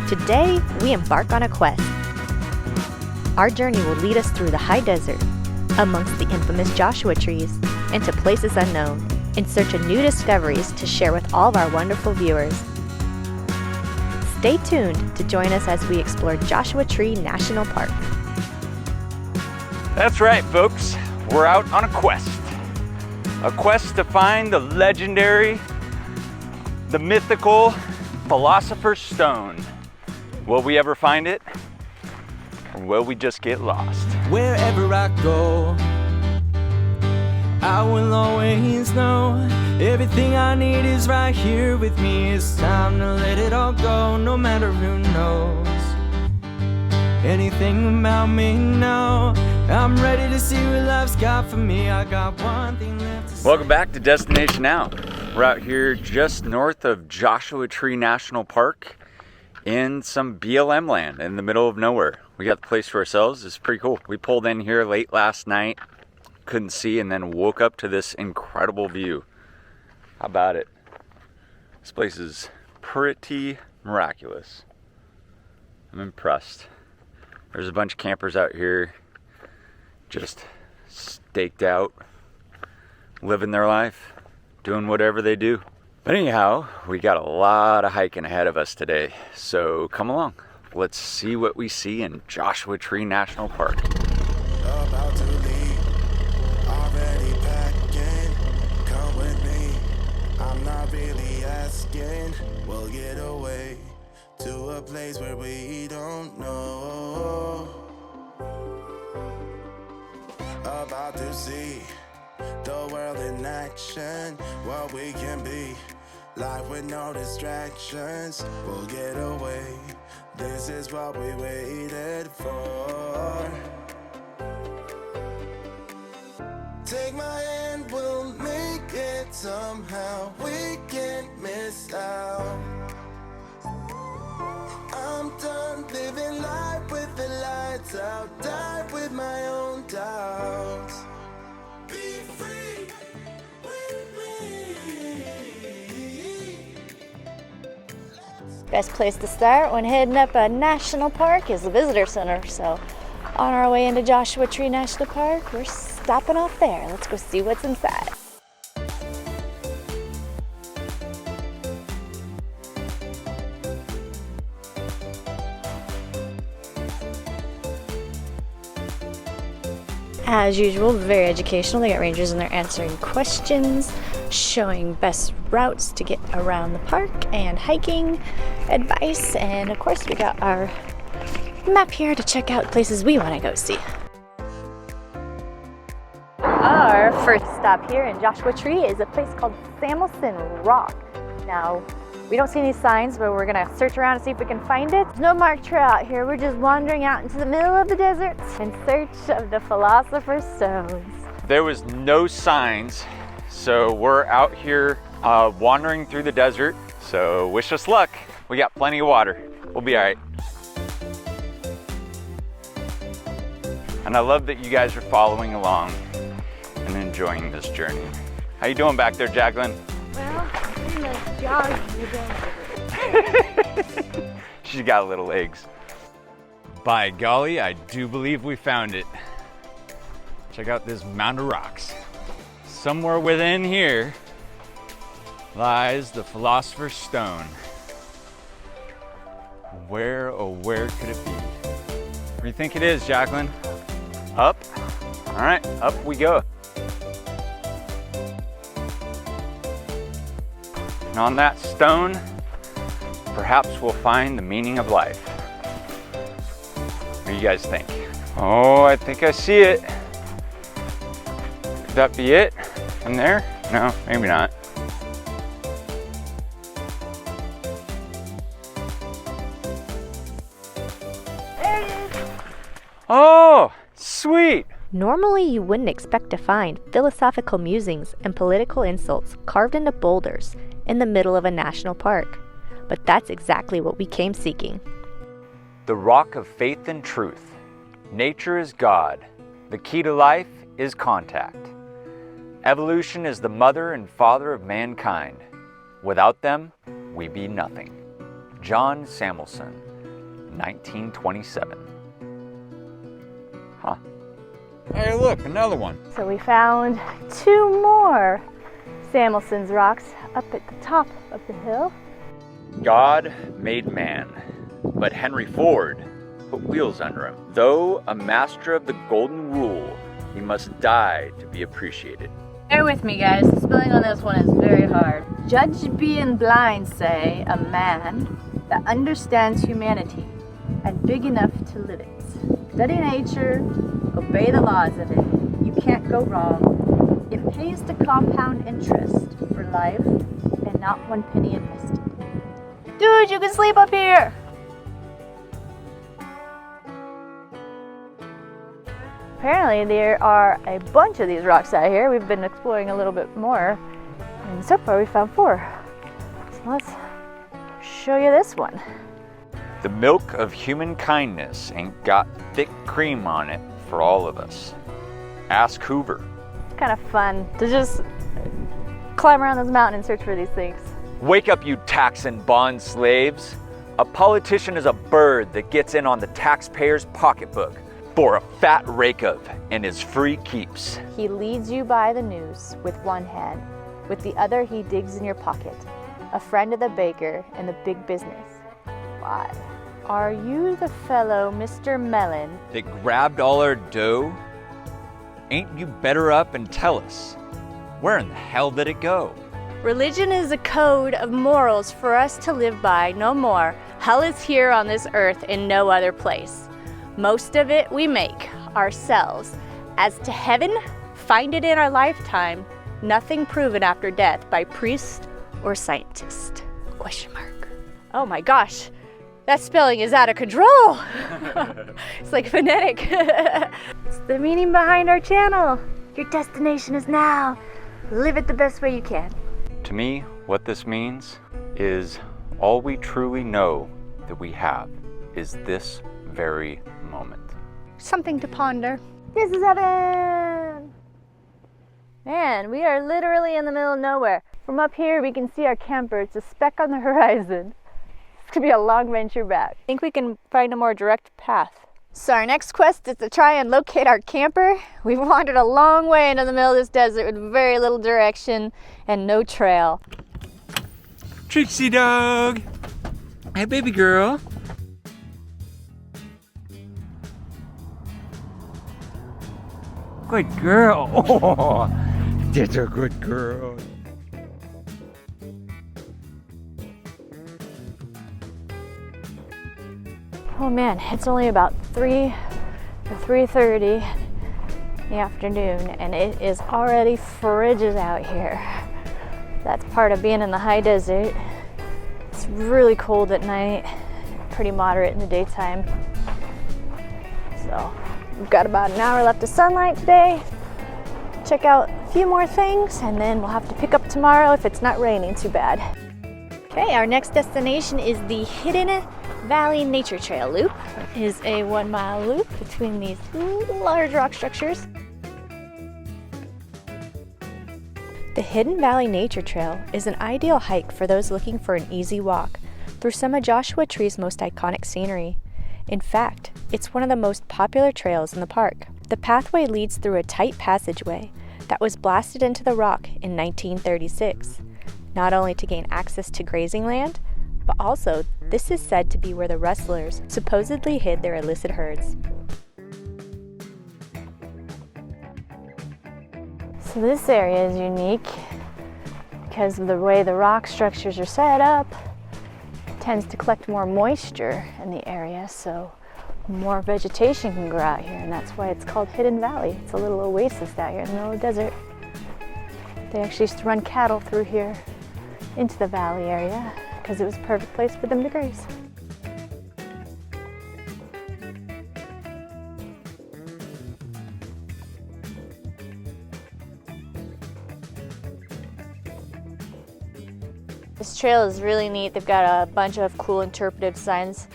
Today, we embark on a quest. Our journey will lead us through the high desert, amongst the infamous Joshua trees, into places unknown, in search of new discoveries to share with all of our wonderful viewers. Stay tuned to join us as we explore Joshua Tree National Park. That's right, folks. We're out on a quest. A quest to find the legendary, the mythical Philosopher's Stone. Will we ever find it? Or will we just get lost? Wherever I go, I will always know everything I need is right here with me. It's time to let it all go, no matter who knows anything about me now. I'm ready to see what life's got for me. I got one thing left to say. Welcome back to Destination Now. We're out here just north of Joshua Tree National Park in some BLM land in the middle of nowhere. We got the place to ourselves. It's pretty cool. We pulled in here late last night, couldn't see, and then woke up to this incredible view. How about it? This place is pretty miraculous. I'm impressed. There's a bunch of campers out here just staked out, living their life, doing whatever they do. But anyhow, we got a lot of hiking ahead of us today, so come along. Let's see what we see in Joshua Tree National Park. About to leave, already packing, come with me, I'm not really asking, we'll get away to a place where we don't know. About to see the world in action, what we can be, life with no distractions, we'll get away, this is what we waited for. Take my hand, we'll make it somehow, we can't miss out. I'm done living life with the lights out, die with my own doubts. Be free with me. Best place to start when heading up a national park is the visitor center. So on our way into Joshua Tree National Park, we're stopping off there. Let's go see what's inside. As usual, very educational. They got rangers in there answering questions, showing best routes to get around the park, and hiking advice. And of course, we got our map here to check out places we want to go see. Our first stop here in Joshua Tree is a place called Samson Rock. Now, we don't see any signs, but we're gonna search around and see if we can find it. No marked trail out here. We're just wandering out into the middle of the desert in search of the Philosopher's Stones. There was no signs, so we're out here wandering through the desert. So wish us luck. We got plenty of water. We'll be all right. And I love that you guys are following along and enjoying this journey. How you doing back there, Jacqueline? Well, I'm gonna jog you down. She's got little legs. By golly, I do believe we found it. Check out this mound of rocks. Somewhere within here lies the Philosopher's Stone. Where, oh where could it be? Where do you think it is, Jacqueline? Up? All right, up we go. And on that stone, perhaps we'll find the meaning of life. What do you guys think? Oh, I think I see it. Could that be it from there? No, maybe not. There it is. Oh, sweet. Normally, you wouldn't expect to find philosophical musings and political insults carved into boulders in the middle of a national park. But that's exactly what we came seeking. The rock of faith and truth. Nature is God. The key to life is contact. Evolution is the mother and father of mankind. Without them, we be nothing. John Samuelson, 1927. Huh. Hey, look, another one. So we found 2 more Samuelson's rocks up at the top of the hill. God made man, but Henry Ford put wheels under him. Though a master of the golden rule, he must die to be appreciated. Bear with me, guys. The spelling on this one is very hard. Judge being blind, say, a man that understands humanity and big enough to live it. Study nature, obey the laws of it. You can't go wrong. It pays to compound interest for life and not 1 penny invested. Dude, you can sleep up here! Apparently there are a bunch of these rocks out here. We've been exploring a little bit more, and so far we found 4. So let's show you this one. The milk of human kindness ain't got thick cream on it for all of us. Ask Hoover. It's kind of fun to just climb around this mountain and search for these things. Wake up, you tax and bond slaves. A politician is a bird that gets in on the taxpayer's pocketbook for a fat rake of and his free keeps. He leads you by the noose with one hand. With the other, he digs in your pocket. A friend of the baker and the big business. Why? Are you the fellow, Mr. Mellon? That grabbed all our dough? Ain't you better up and tell us, where in the hell did it go? Religion is a code of morals for us to live by, no more. Hell is here on this earth in no other place. Most of it we make ourselves. As to heaven, find it in our lifetime. Nothing proven after death by priest or scientist. Question mark. Oh my gosh, that spelling is out of control. It's like phonetic. It's the meaning behind our channel. Your destination is now. Live it the best way you can. To me, what this means is all we truly know that we have is this very moment. Something to ponder. This is heaven! Man, we are literally in the middle of nowhere. From up here, we can see our camper. It's a speck on the horizon. It's gonna be a long venture back. I think we can find a more direct path. So our next quest is to try and locate our camper. We've wandered a long way into the middle of this desert with very little direction and no trail. Trixie dog! Hey, baby girl. Good girl. Oh, that's a good girl. Oh man, it's only about 3 or 3:30 in the afternoon and it is already frigid out here. That's part of being in the high desert. It's really cold at night, pretty moderate in the daytime. So we've got about an hour left of sunlight today. Check out a few more things and then we'll have to pick up tomorrow if it's not raining too bad. Okay, our next destination is the Hidden Valley Nature Trail Loop. It is a 1-mile loop between these large rock structures. The Hidden Valley Nature Trail is an ideal hike for those looking for an easy walk through some of Joshua Tree's most iconic scenery. In fact, it's one of the most popular trails in the park. The pathway leads through a tight passageway that was blasted into the rock in 1936, not only to gain access to grazing land, but also this is said to be where the rustlers supposedly hid their illicit herds. So this area is unique because of the way the rock structures are set up. It tends to collect more moisture in the area, so more vegetation can grow out here, and that's why it's called Hidden Valley. It's a little oasis out here in the middle of the desert. They actually used to run cattle through here into the valley area because it was a perfect place for them to graze. This trail is really neat. They've got a bunch of cool interpretive signs.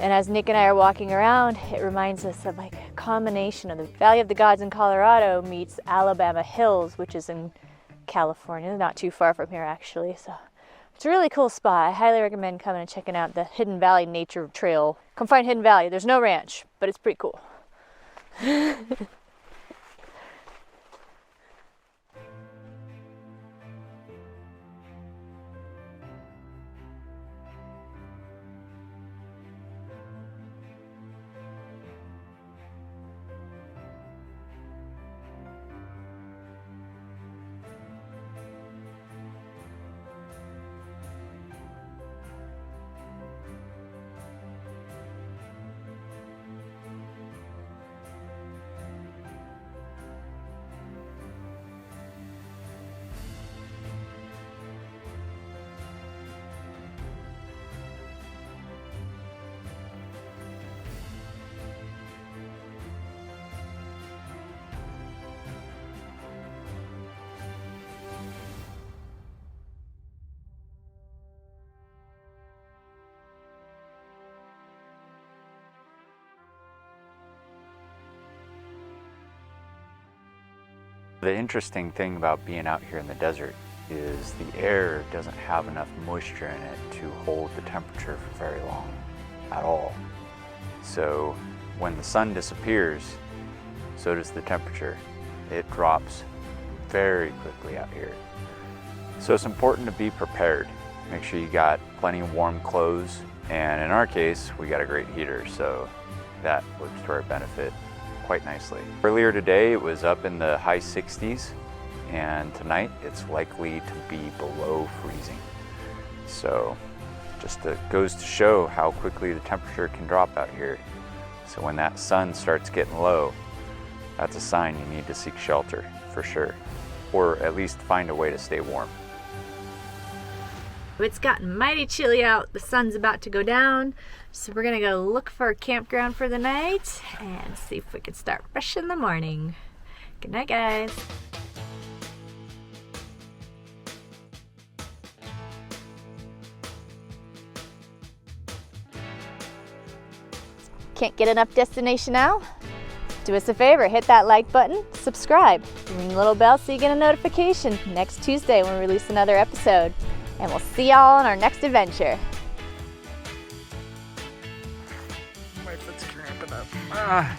And as Nick and I are walking around, it reminds us of like a combination of the Valley of the Gods in Colorado meets Alabama Hills, which is in California, not too far from here actually. So it's a really cool spot. I highly recommend coming and checking out the Hidden Valley Nature Trail. Come find Hidden Valley. There's no ranch, but it's pretty cool. The interesting thing about being out here in the desert is the air doesn't have enough moisture in it to hold the temperature for very long at all. So when the sun disappears, so does the temperature. It drops very quickly out here. So it's important to be prepared. Make sure you got plenty of warm clothes, and in our case, we got a great heater, so that works to our benefit quite nicely. Earlier today, it was up in the high 60s, and tonight it's likely to be below freezing. So just goes to show how quickly the temperature can drop out here. So when that sun starts getting low, that's a sign you need to seek shelter for sure, or at least find a way to stay warm. It's gotten mighty chilly out. The sun's about to go down, so we're gonna go look for a campground for the night and see if we can start fresh in the morning. Good night, guys. Can't get enough Destination Now? Do us a favor, hit that like button, subscribe, ring the little bell so you get a notification next Tuesday when we release another episode. And we'll see y'all on our next adventure. My foot's cramping up.